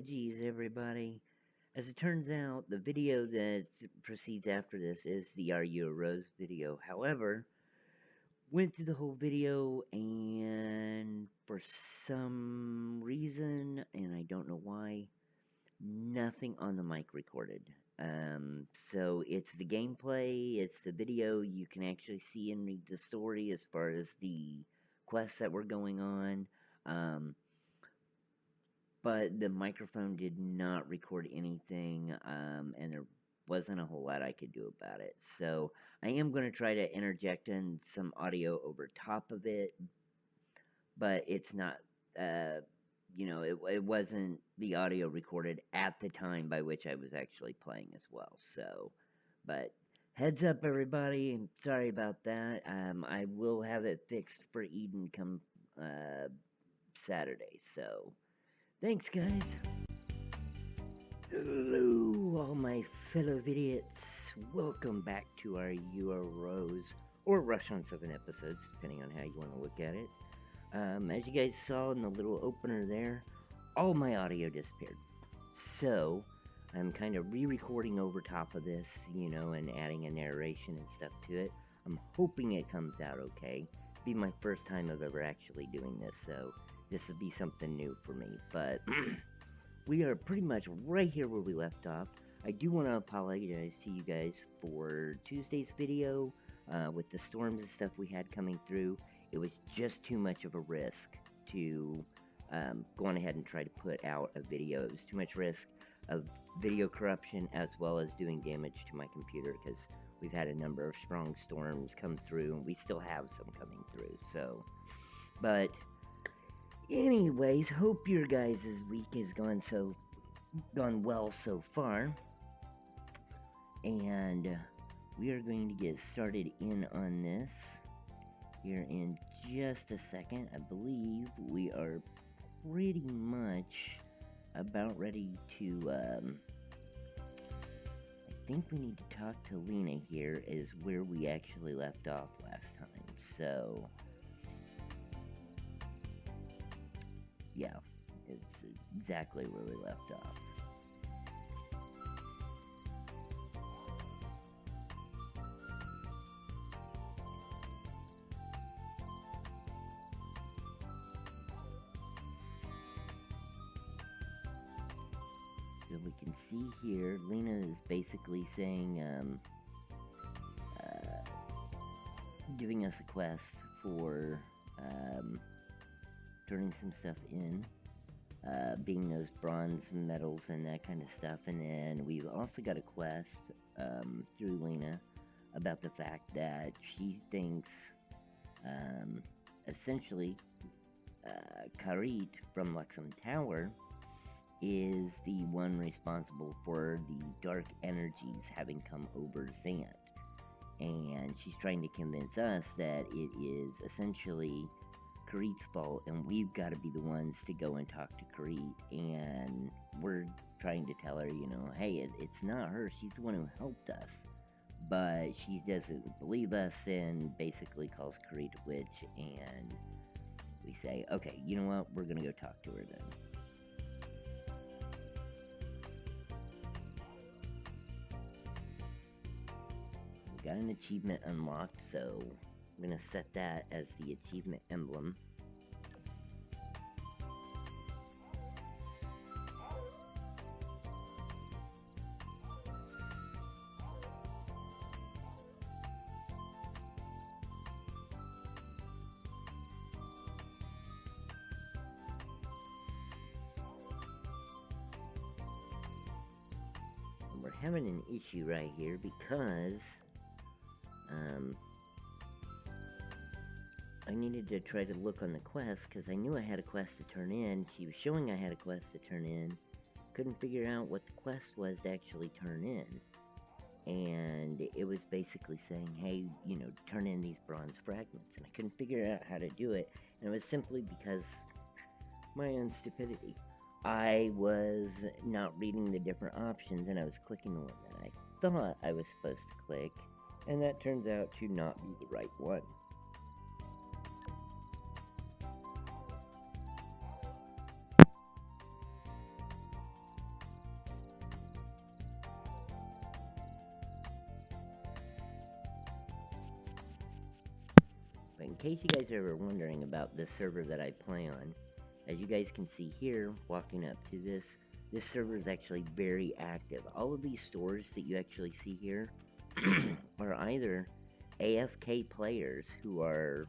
Apologies, everybody. As it turns out, the video that proceeds after this is the AruaROSE video. However, went through the whole video and for some reason, and I don't know why, nothing on the mic recorded. So it's the gameplay, it's the video, you can actually see and read the story as far as the quests that were going on. But the microphone did not record anything, and there wasn't a whole lot I could do about it. So I am going to try to interject in some audio over top of it, but it's not, it wasn't the audio recorded at the time by which I was actually playing as well. So, but heads up, everybody. I'm sorry about that. I will have it fixed for Eden come Saturday. So. Thanks, guys. Hello, all my fellow idiots. Welcome back to our AruaROSE, or Rush on 7 episodes, depending on how you want to look at it. As you guys saw in the little opener there, all my audio disappeared. So, I'm kind of re-recording over top of this, and adding a narration and stuff to it. I'm hoping it comes out okay. It'll be my first time of ever actually doing this, so this would be something new for me, but we are pretty much right here where we left off. I do want to apologize to you guys for Tuesday's video with the storms and stuff we had coming through. It was just too much of a risk to go on ahead and try to put out a video. It was too much risk of video corruption as well as doing damage to my computer because we've had a number of strong storms come through and we still have some coming through. So, but anyways, hope your guys' week has gone well so far, and we are going to get started in on this here in just a second. I believe we are pretty much about ready to, I think we need to talk to Lena here is where we actually left off last time, so yeah, it's exactly where we left off. So we can see here, Lena is basically saying, giving us a quest for, turning some stuff in, being those bronze medals and that kind of stuff, and then we've also got a quest through Lena about the fact that she thinks essentially Karit from Luxem Tower is the one responsible for the dark energies having come over Zant, and she's trying to convince us that it is essentially Karit's fault, and we've got to be the ones to go and talk to Karit, and we're trying to tell her, hey, it's not her, she's the one who helped us, but she doesn't believe us, and basically calls Karit a witch, and we say, okay, you know what, we're gonna go talk to her then. We got an achievement unlocked, so I'm going to set that as the achievement emblem. And we're having an issue right here because I needed to try to look on the quest because I knew I had a quest to turn in. She was showing I had a quest to turn in. Couldn't figure out what the quest was to actually turn in. And it was basically saying, hey, turn in these bronze fragments. And I couldn't figure out how to do it. And it was simply because my own stupidity. I was not reading the different options and I was clicking the one that I thought I was supposed to click. And that turns out to not be the right one. case you guys are ever wondering about this server that I play on, as you guys can see here, walking up to this server is actually very active. All of these stores that you actually see here are either AFK players who are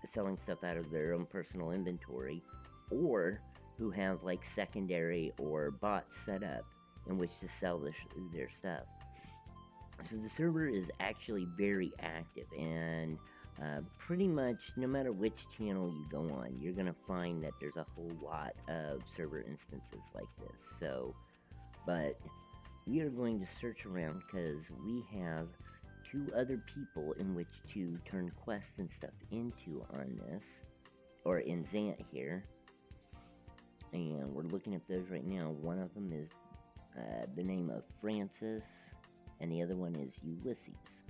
selling stuff out of their own personal inventory, or who have like secondary or bots set up in which to sell their stuff. So the server is actually very active, and pretty much no matter which channel you go on, you're going to find that there's a whole lot of server instances like this. So, but we are going to search around because we have 2 other people in which to turn quests and stuff into on this, or in Zant here. And we're looking at those right now. One of them is the name of Francis, and the other one is Ulysses.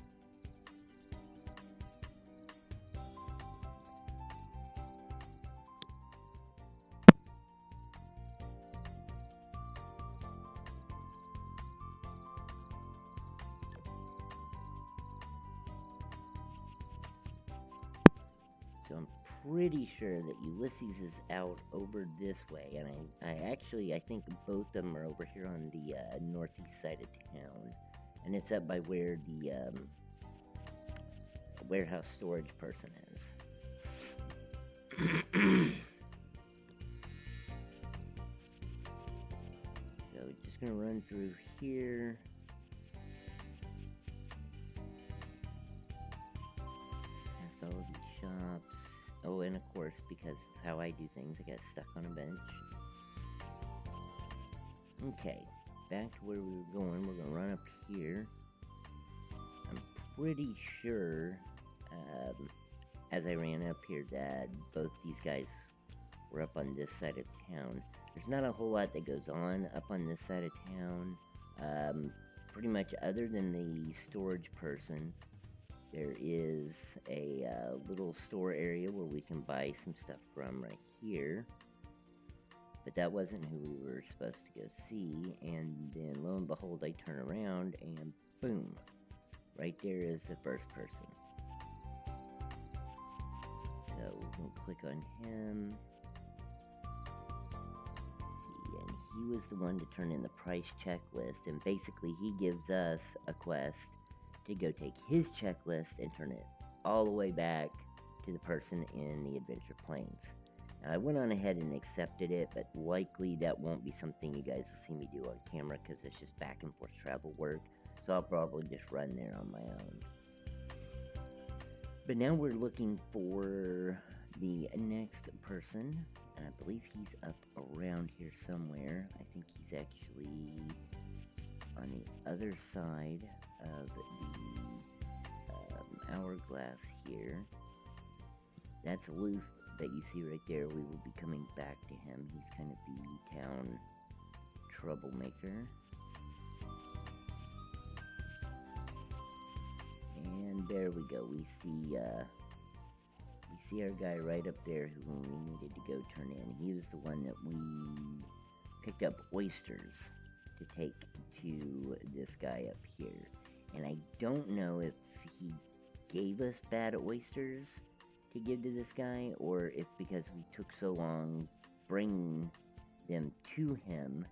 So I'm pretty sure that Ulysses is out over this way, and I think both of them are over here on the northeast side of town, and it's up by where the warehouse storage person is. So just gonna run through here. That's all of these shops. Oh, and of course, because of how I do things, I got stuck on a bench. Okay, back to where we were going. We're gonna run up here. I'm pretty sure, as I ran up here, that both these guys were up on this side of town. There's not a whole lot that goes on up on this side of town. Pretty much other than the storage person, there is a little store area where we can buy some stuff from right here. But that wasn't who we were supposed to go see, and then lo and behold, I turn around and boom, right there is the first person. So we'll click on him. Let's see, and he was the one to turn in the price checklist, and basically he gives us a quest to go take his checklist and turn it all the way back to the person in the Adventure Plains. Now, I went on ahead and accepted it, but likely that won't be something you guys will see me do on camera because it's just back and forth travel work, so I'll probably just run there on my own. But now we're looking for the next person, and I believe he's up around here somewhere. I think he's actually on the other side of the hourglass here. That's Luth that you see right there. We will be coming back to him. He's kind of the town troublemaker. And there we go. We see our guy right up there who we needed to go turn in. He was the one that we picked up oysters to take to this guy up here. And I don't know if he gave us bad oysters to give to this guy, or if because we took so long bringing them to him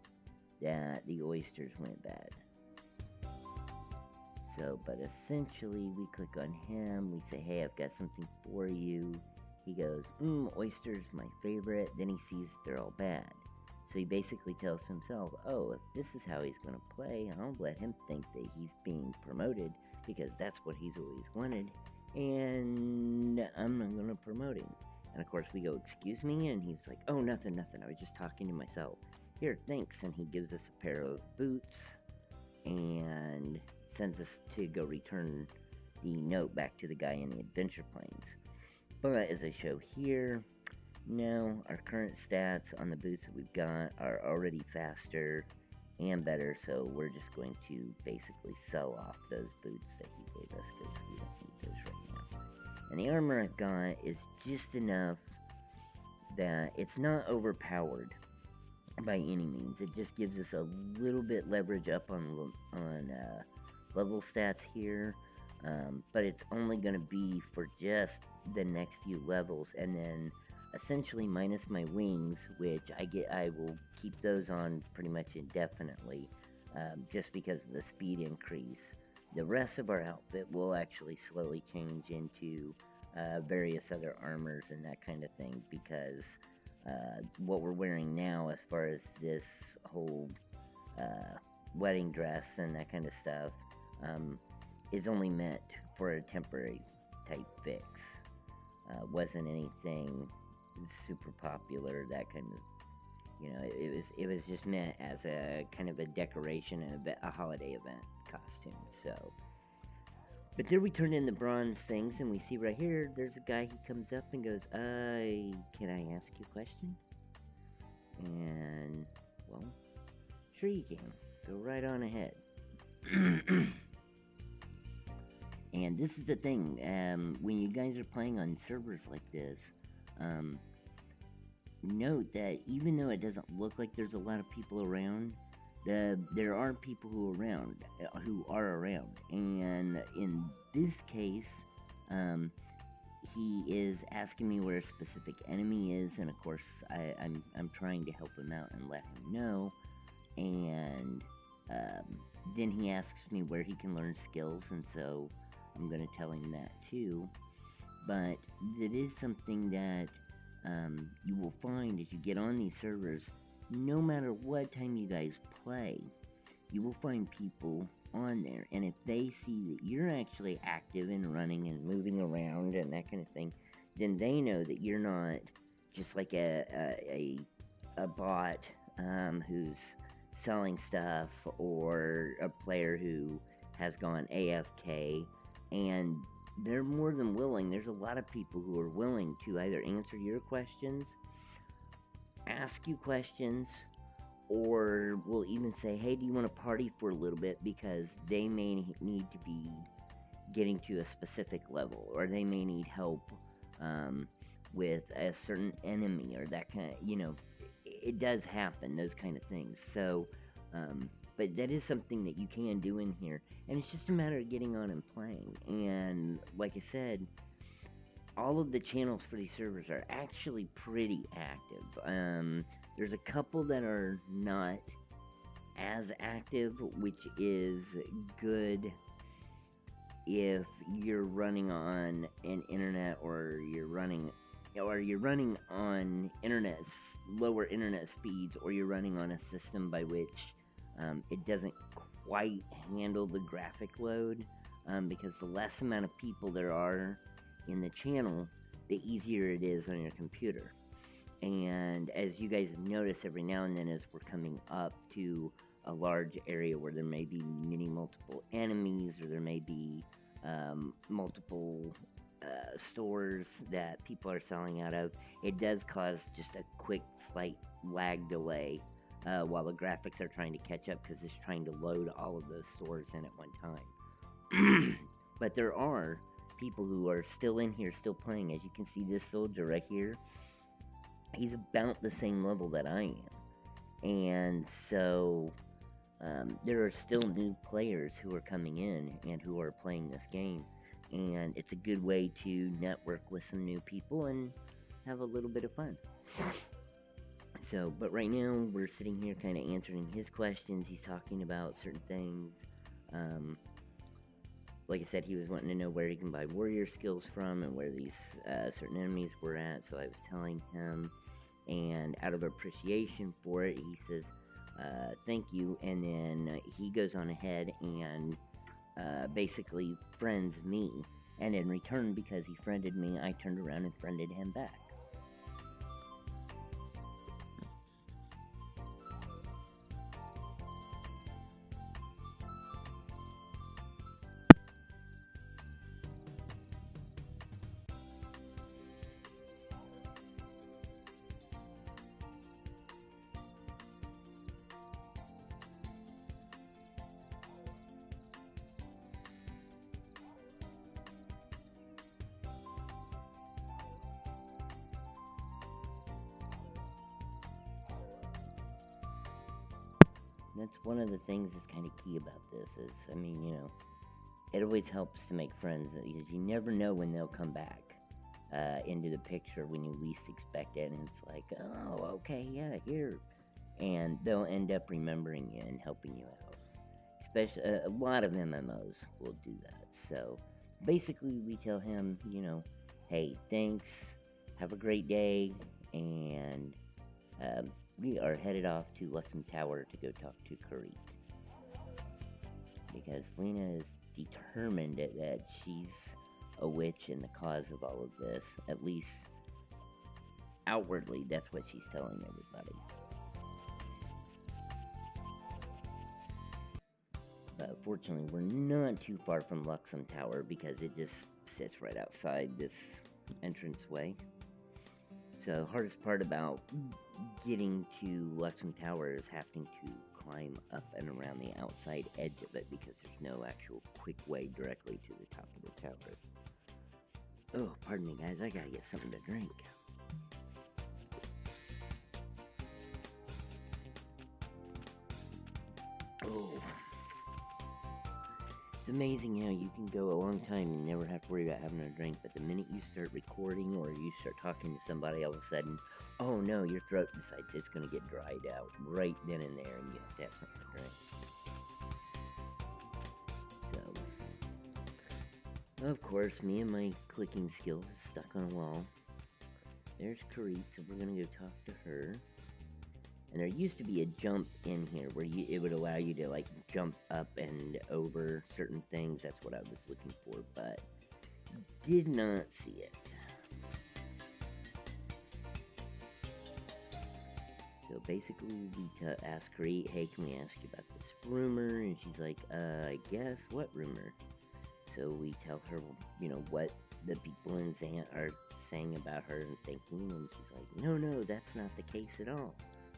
that the oysters went bad. So, but essentially we click on him, we say, hey, I've got something for you. He goes, oysters my favorite. Then he sees they're all bad. So he basically tells to himself, oh, if this is how he's going to play, I'll let him think that he's being promoted because that's what he's always wanted, and I'm not going to promote him. And of course we go, excuse me, and he's like, oh, nothing, I was just talking to myself. Here, thanks. And he gives us a pair of boots and sends us to go return the note back to the guy in the Adventure Plains. But as I show here, now our current stats on the boots that we've got are already faster and better, so we're just going to basically sell off those boots that he gave us because we don't need those right now. And the armor I've got is just enough that it's not overpowered by any means. It just gives us a little bit leverage up on level stats here, but it's only going to be for just the next few levels, and then essentially minus my wings, which I will keep those on pretty much indefinitely, just because of the speed increase. The rest of our outfit will actually slowly change into various other armors and that kind of thing, because what we're wearing now, as far as this whole wedding dress and that kind of stuff, is only meant for a temporary type fix. Wasn't anything super popular, that kind of, it was just meant as a kind of a decoration of a holiday event costume. So, but there we turn in the bronze things, and we see right here, there's a guy. He comes up and goes, can I ask you a question? And, well, sure you can. Go right on ahead. And this is the thing, when you guys are playing on servers like this, note that even though it doesn't look like there's a lot of people around, there are people who are around, and in this case, he is asking me where a specific enemy is, and of course I'm trying to help him out and let him know, and then he asks me where he can learn skills, and so I'm going to tell him that too. But it is something that you will find as you get on these servers. No matter what time you guys play, you will find people on there, and if they see that you're actually active and running and moving around and that kind of thing, then they know that you're not just like a bot who's selling stuff, or a player who has gone AFK, and they're more than willing. There's a lot of people who are willing to either answer your questions, ask you questions, or will even say, hey, do you want to party for a little bit, because they may need to be getting to a specific level, or they may need help with a certain enemy, or that kind of, it does happen, those kind of things. So, but that is something that you can do in here, and it's just a matter of getting on and playing. And like I said, all of the channels for these servers are actually pretty active. There's a couple that are not as active, which is good if you're running on an internet, or you're running on lower internet speeds, or you're running on a system by which it doesn't quite handle the graphic load, because the less amount of people there are in the channel, the easier it is on your computer. And as you guys have noticed, every now and then, as we're coming up to a large area where there may be multiple enemies, or there may be multiple stores that people are selling out of, it does cause just a quick slight lag delay while the graphics are trying to catch up, because it's trying to load all of those stores in at one time. But there are people who are still in here, still playing. As you can see, this soldier right here, he's about the same level that I am. And so there are still new players who are coming in and who are playing this game, and it's a good way to network with some new people and have a little bit of fun. So, but right now we're sitting here kind of answering his questions. He's talking about certain things. Like I said, he was wanting to know where he can buy warrior skills from, and where these certain enemies were at, so I was telling him, and out of appreciation for it, he says, thank you, and then he goes on ahead and basically friends me, and in return, because he friended me, I turned around and friended him back. That's one of the things that's kind of key about this is, I mean, it always helps to make friends because you never know when they'll come back into the picture when you least expect it, and it's like, oh, okay, yeah, here, and they'll end up remembering you and helping you out. Especially a lot of MMOs will do that. So basically, we tell him, hey, thanks, have a great day, and we are headed off to Luxem Tower to go talk to Karit. Because Lena is determined that she's a witch and the cause of all of this. At least outwardly, that's what she's telling everybody. But fortunately, we're not too far from Luxem Tower because it just sits right outside this entranceway. So the hardest part about getting to Luxem Tower is having to climb up and around the outside edge of it because there's no actual quick way directly to the top of the tower. Oh, pardon me guys, I gotta get something to drink. Oh. It's amazing how you can go a long time and never have to worry about having a drink, but the minute you start recording or you start talking to somebody, all of a sudden, oh no, your throat decides it's going to get dried out right then and there, and you have to have something to drink. So, of course, me and my clicking skills are stuck on a wall. There's Karit, so we're going to go talk to her. And there used to be a jump in here where it would allow you to like jump up and over certain things. That's what I was looking for, but did not see it. So basically we ask Karit, hey, can we ask you about this rumor? And she's like, I guess, what rumor? So we tell her, what the people in Zant are saying about her and thinking, and she's like, no, that's not the case at all.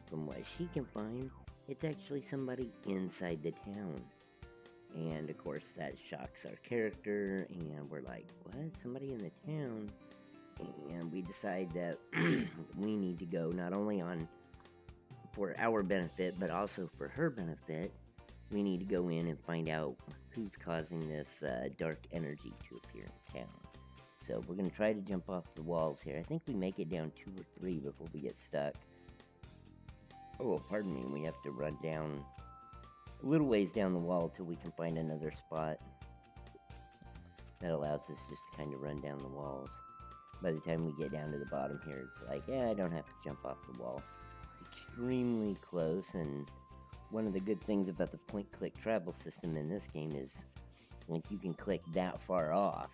From what she can find, it's actually somebody inside the town. And of course that shocks our character, and we're like, what? Somebody in the town? And we decide that we need to go not only for our benefit, but also for her benefit. We need to go in and find out who's causing this dark energy to appear in town. So we're going to try to jump off the walls here. I think we make it down 2 or 3 before we get stuck. Oh, pardon me, we have to run down a little ways down the wall till we can find another spot. That allows us just to kind of run down the walls. By the time we get down to the bottom here, it's like, yeah, I don't have to jump off the wall. Extremely close, and one of the good things about the point-click travel system in this game is, like, you can click that far off,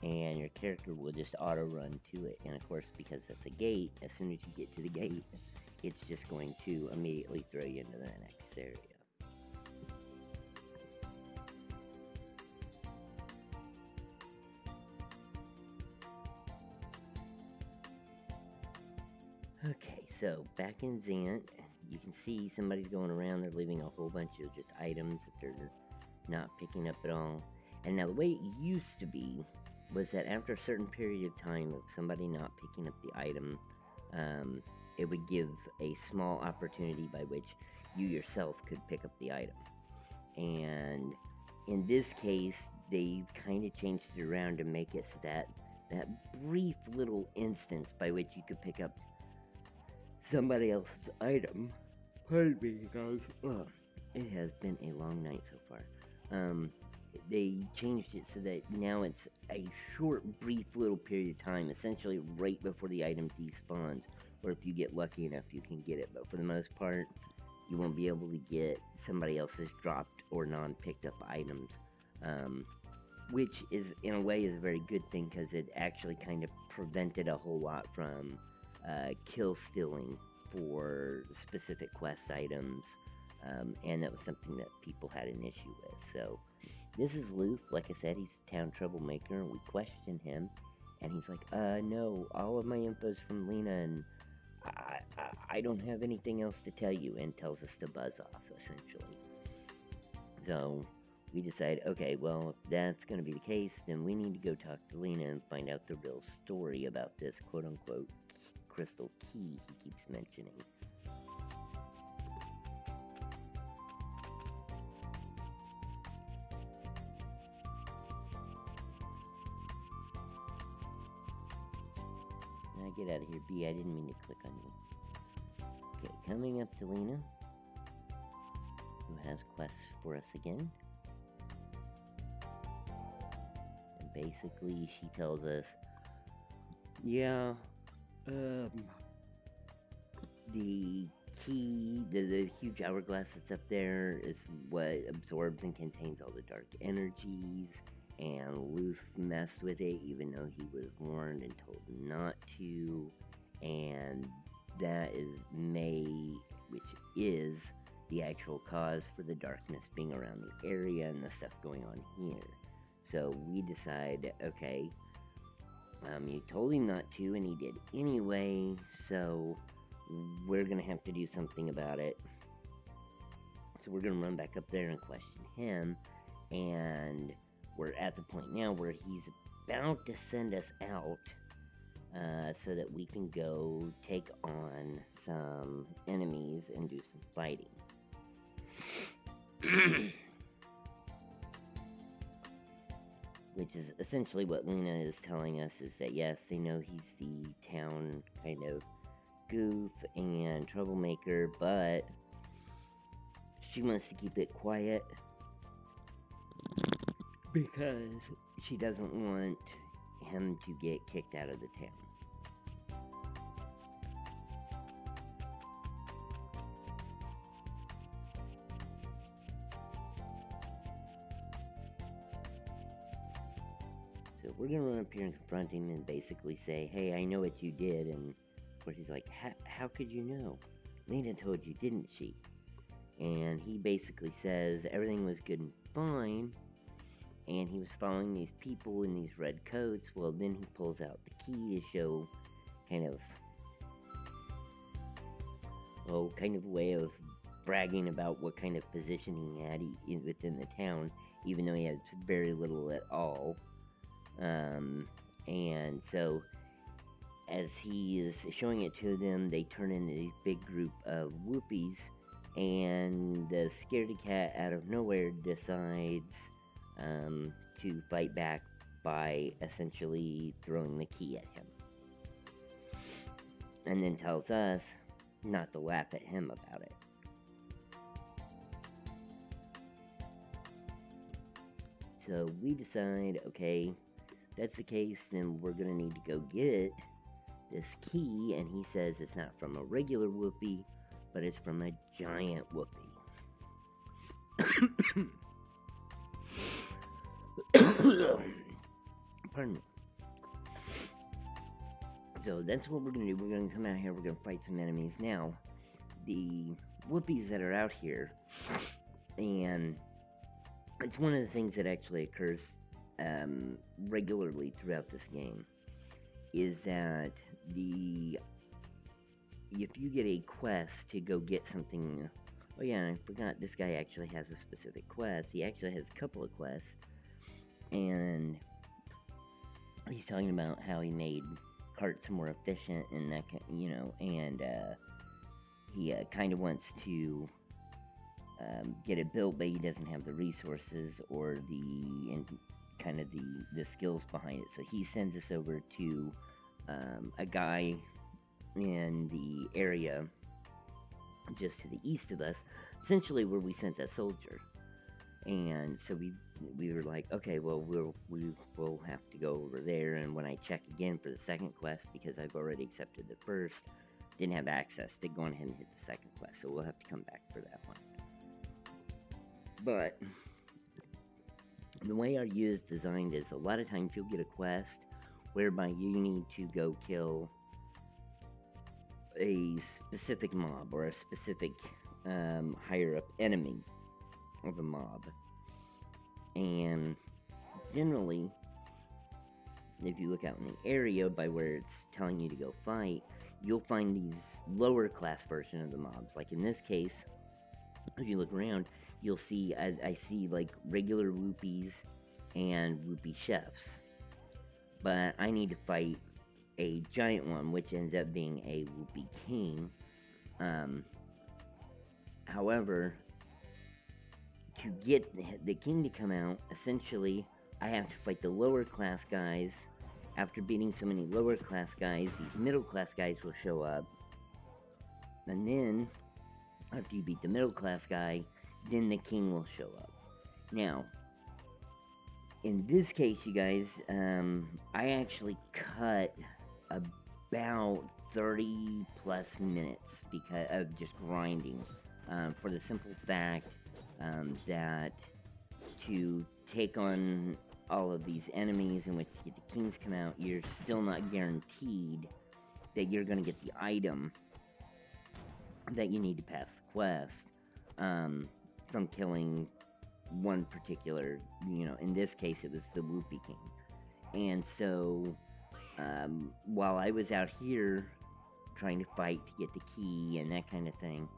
and your character will just auto-run to it. And of course, because that's a gate, as soon as you get to the gate, it's just going to immediately throw you into the next area. Okay, so back in Zant, you can see somebody's going around, they're leaving a whole bunch of just items that they're not picking up at all. And now the way it used to be was that after a certain period of time of somebody not picking up the item, it would give a small opportunity by which you yourself could pick up the item. And in this case, they kind of changed it around to make it so that brief little instance by which you could pick up somebody else's item. Pardon me, guys. It has been a long night so far. They changed it so that now it's a short, brief little period of time, essentially right before the item despawns, or if you get lucky enough, you can get it. But for the most part, you won't be able to get somebody else's dropped or non-picked up items, which is, in a way, is a very good thing because it actually kind of prevented a whole lot from kill stealing for specific quest items, and that was something that people had an issue with. So this is Loof. Like I said, he's the town troublemaker. We question him, and he's like, no, all of my info's from Lena, and I don't have anything else to tell you, and tells us to buzz off, essentially. So we decide, okay, well, if that's going to be the case, then we need to go talk to Lena and find out the real story about this quote-unquote crystal key he keeps mentioning. get out of here, B. I didn't mean to click on you. Okay, coming up to Lena, who has quests for us again. And basically, she tells us, yeah, the key, the huge hourglass that's up there is what absorbs and contains all the dark energies, and Luth messed with it even though he was warned and told not to, and that which is the actual cause for the darkness being around the area and the stuff going on here. So we decide, okay, you told him not to and he did anyway, so we're gonna have to do something about it. So we're gonna run back up there and question him, and we're at the point now where he's about to send us out so that we can go take on some enemies and do some fighting. Which is essentially what Lena is telling us, is that yes, they know he's the town kind of goof and troublemaker, but she wants to keep it quiet because she doesn't want him to get kicked out of the town. So we're gonna run up here and confront him and basically say, hey, I know what you did, and of course he's like, how could you know? Lena told you, didn't she? And he basically says everything was good and fine, and he was following these people in these red coats. Well, then he pulls out the key to show kind of a way of bragging about what kind of position he had within the town, even though he had very little at all. And so as he is showing it to them, they turn into a big group of whoopies, and the scaredy cat out of nowhere decides to fight back by essentially throwing the key at him. And then tells us not to laugh at him about it. So we decide, okay, if that's the case, then we're gonna need to go get this key, and he says it's not from a regular whoopee, but it's from a giant whoopee. Pardon me. So that's what we're gonna do. We're gonna come out here, we're gonna fight some enemies. Now, the whoopies that are out here, and it's one of the things that actually occurs regularly throughout this game, is that if you get a quest to go get something, oh yeah, I forgot, this guy actually has a specific quest. He actually has a couple of quests, and he's talking about how he made carts more efficient and that, and he kind of wants to get it built, but he doesn't have the resources or the skills behind it. So he sends us over to a guy in the area just to the east of us, essentially where we sent that soldier. And so we were like, okay, well, we will have to go over there. And when I check again for the second quest, because I've already accepted the first, didn't have access to go ahead and hit the second quest, so we'll have to come back for that one. But the way our U is designed is, a lot of times you'll get a quest whereby you need to go kill a specific mob or a specific higher up enemy of a mob. And generally, if you look out in the area by where it's telling you to go fight, you'll find these lower class version of the mobs. Like in this case, if you look around, you'll see, I see like regular whoopies and whoopie chefs. But I need to fight a giant one, which ends up being a whoopie king. However, to get the king to come out, essentially, I have to fight the lower class guys after beating so many lower class guys, these middle class guys will show up. And then, after you beat the middle class guy, then the king will show up. Now, in this case, you guys, I actually cut about 30 plus minutes because of just grinding, for the simple fact that to take on all of these enemies in which to get the kings come out, you're still not guaranteed that you're going to get the item that you need to pass the quest from killing one particular, in this case it was the Whoopee King. And so while I was out here trying to fight to get the key and that kind of thing,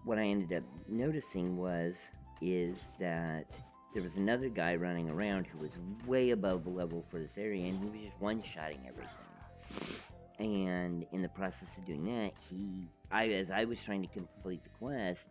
what I ended up noticing is that there was another guy running around who was way above the level for this area, and he was just one-shotting everything. And in the process of doing that, as I was trying to complete the quest,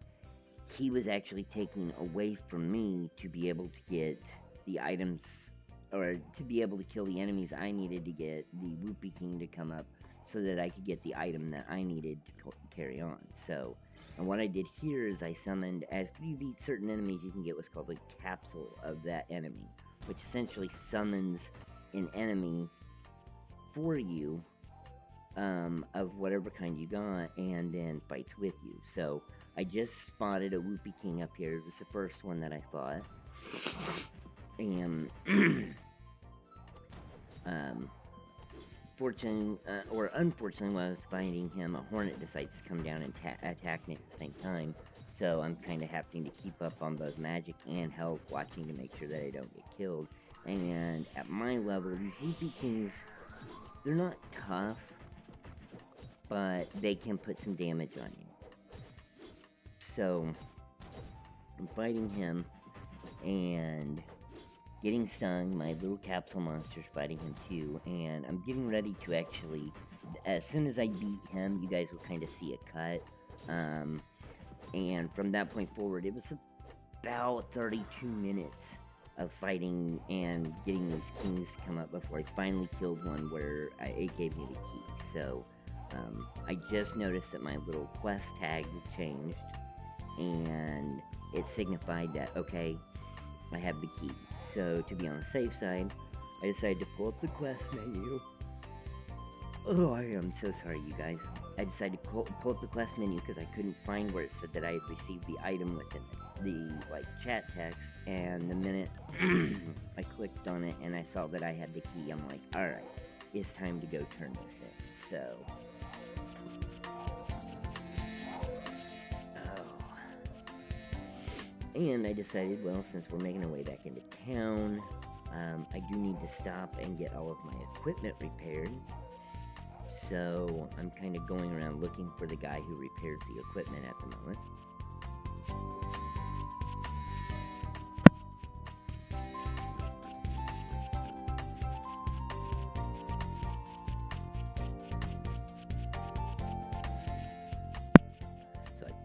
he was actually taking away from me to be able to get the items, or to be able to kill the enemies I needed to get the Whoopee King to come up, so that I could get the item that I needed to carry on. So, and what I did here is I summoned, as you beat certain enemies, you can get what's called a capsule of that enemy, which essentially summons an enemy for you, of whatever kind you got, and then fights with you. So, I just spotted a Whoopee King up here. It was the first one that I fought. And, unfortunately, while I was fighting him, a hornet decides to come down and attack me at the same time. So I'm kind of having to keep up on both magic and health, watching to make sure that I don't get killed. And at my level, these Whoopee Kings, they're not tough, but they can put some damage on you. So I'm fighting him and getting stung. My little capsule monster's fighting him too, and I'm getting ready to actually, as soon as I beat him, you guys will kind of see a cut, and from that point forward, it was about 32 minutes of fighting and getting these kings to come up before I finally killed one where it gave me the key. So I just noticed that my little quest tag changed, and it signified that, okay, I have the key. So, to be on the safe side, I decided to pull up the quest menu. Oh, I am so sorry, you guys. I decided to pull up the quest menu because I couldn't find where it said that I had received the item within the chat text. And the minute I clicked on it and I saw that I had the key, I'm like, alright, it's time to go turn this in. So, and I decided, well, since we're making our way back into town, I do need to stop and get all of my equipment repaired. So I'm kind of going around looking for the guy who repairs the equipment at the moment.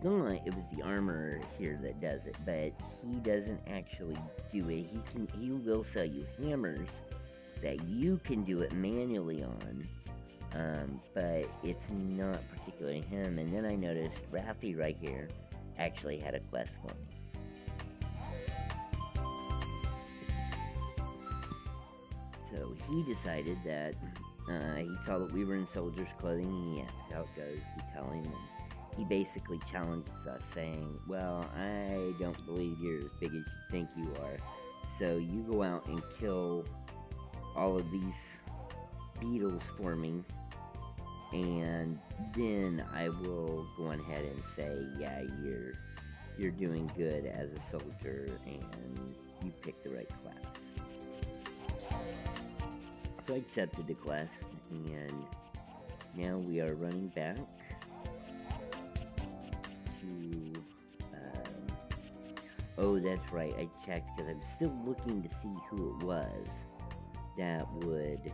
Thought it was the armorer here that does it, but he doesn't actually do it. He will sell you hammers that you can do it manually on, but it's not particularly him. And then I noticed Raffy right here actually had a quest for me. So he decided that he saw that we were in soldier's clothing. He asked how it goes. We tell him, and he basically challenges us, saying, well, I don't believe you're as big as you think you are, so you go out and kill all of these beetles for me, and then I will go ahead and say, yeah, you're doing good as a soldier, and you picked the right class. So I accepted the quest, and now we are running back to, oh, that's right, I checked, because I'm still looking to see who it was that would,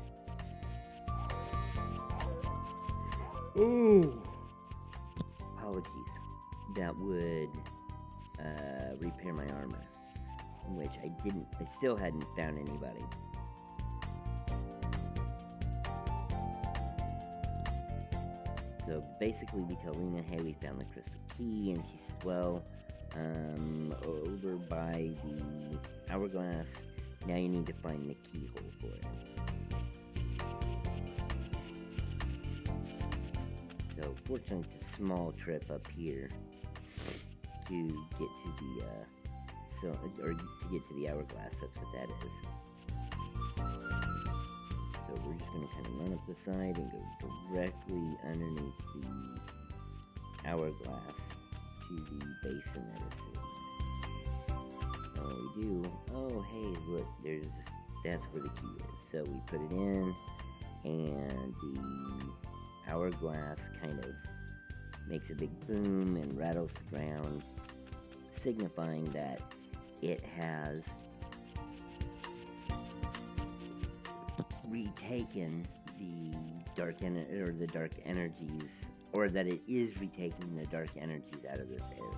apologies, that would, repair my armor, which I still hadn't found anybody. So basically we tell Luna, hey, we found the crystal key, and she says, well, over by the hourglass, now you need to find the keyhole for it. So fortunately it's a small trip up here to get to the, or to get to the hourglass, that's what that is. So we're just going to kind of run up the side and go directly underneath the hourglass to the basin that is sitting. So we do, oh hey, look, that's where the key is. So we put it in, and the hourglass kind of makes a big boom and rattles the ground, signifying that it has retaken the dark energies, or that it is retaking the dark energies out of this area.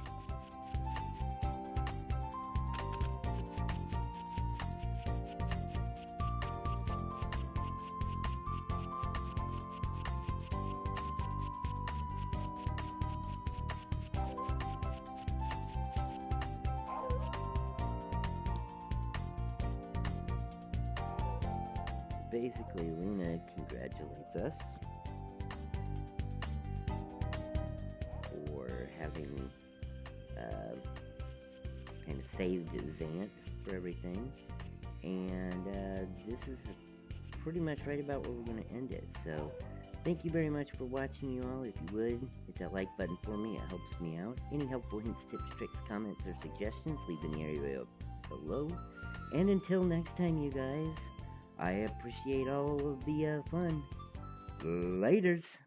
Basically, Luna congratulates us for having kind of saved Xant for everything, and this is pretty much right about where we're going to end it. So thank you very much for watching, you all. If you would, hit that like button for me, it helps me out. Any helpful hints, tips, tricks, comments, or suggestions, leave in the area below. And until next time, you guys, I appreciate all of the fun. Laters.